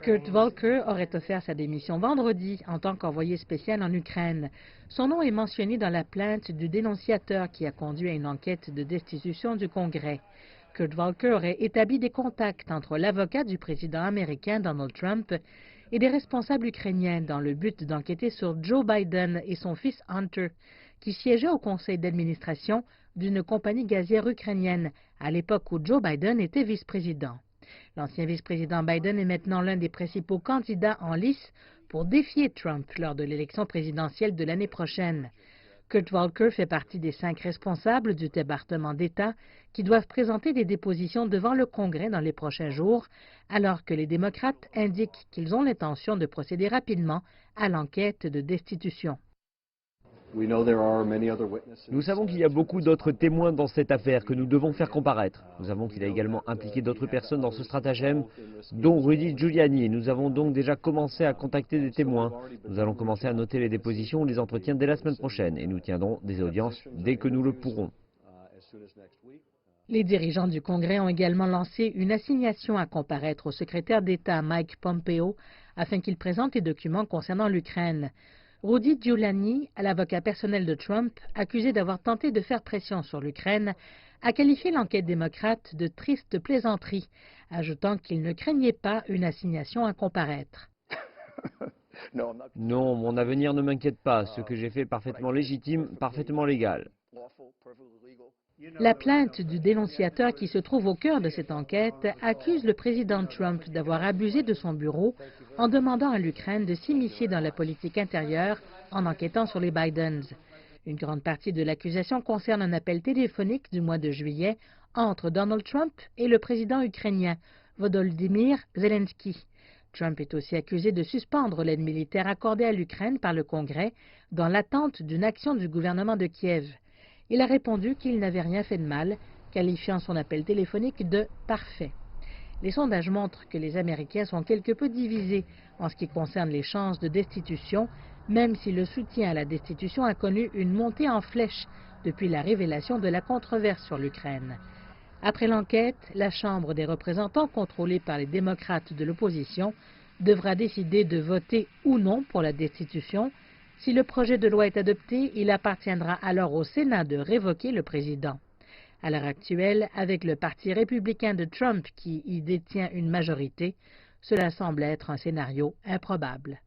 Kurt Volker aurait offert sa démission vendredi en tant qu'envoyé spécial en Ukraine. Son nom est mentionné dans la plainte du dénonciateur qui a conduit à une enquête de destitution du Congrès. Kurt Volker aurait établi des contacts entre l'avocat du président américain Donald Trump et des responsables ukrainiens dans le but d'enquêter sur Joe Biden et son fils Hunter, qui siégeaient au conseil d'administration d'une compagnie gazière ukrainienne à l'époque où Joe Biden était vice-président. L'ancien vice-président Biden est maintenant l'un des principaux candidats en lice pour défier Trump lors de l'élection présidentielle de l'année prochaine. Kurt Volker fait partie des 5 responsables du département d'État qui doivent présenter des dépositions devant le Congrès dans les prochains jours, alors que les démocrates indiquent qu'ils ont l'intention de procéder rapidement à l'enquête de destitution. Nous savons qu'il y a beaucoup d'autres témoins dans cette affaire que nous devons faire comparaître. Nous savons qu'il a également impliqué d'autres personnes dans ce stratagème, dont Rudy Giuliani. Nous avons donc déjà commencé à contacter des témoins. Nous allons commencer à noter les dépositions ou les entretiens dès la semaine prochaine et nous tiendrons des audiences dès que nous le pourrons. Les dirigeants du Congrès ont également lancé une assignation à comparaître au secrétaire d'État Mike Pompeo afin qu'il présente les documents concernant l'Ukraine. Rudy Giuliani, l'avocat personnel de Trump, accusé d'avoir tenté de faire pression sur l'Ukraine, a qualifié l'enquête démocrate de triste plaisanterie, ajoutant qu'il ne craignait pas une assignation à comparaître. Non, mon avenir ne m'inquiète pas. Ce que j'ai fait est parfaitement légitime, parfaitement légal. La plainte du dénonciateur qui se trouve au cœur de cette enquête accuse le président Trump d'avoir abusé de son bureau en demandant à l'Ukraine de s'immiscer dans la politique intérieure en enquêtant sur les Bidens. Une grande partie de l'accusation concerne un appel téléphonique du mois de juillet entre Donald Trump et le président ukrainien Volodymyr Zelensky. Trump est aussi accusé de suspendre l'aide militaire accordée à l'Ukraine par le Congrès dans l'attente d'une action du gouvernement de Kiev. Il a répondu qu'il n'avait rien fait de mal, qualifiant son appel téléphonique de « parfait ». Les sondages montrent que les Américains sont quelque peu divisés en ce qui concerne les chances de destitution, même si le soutien à la destitution a connu une montée en flèche depuis la révélation de la controverse sur l'Ukraine. Après l'enquête, la Chambre des représentants, contrôlée par les démocrates de l'opposition, devra décider de voter ou non pour la destitution. Si le projet de loi est adopté, il appartiendra alors au Sénat de révoquer le président. À l'heure actuelle, avec le Parti républicain de Trump qui y détient une majorité, cela semble être un scénario improbable.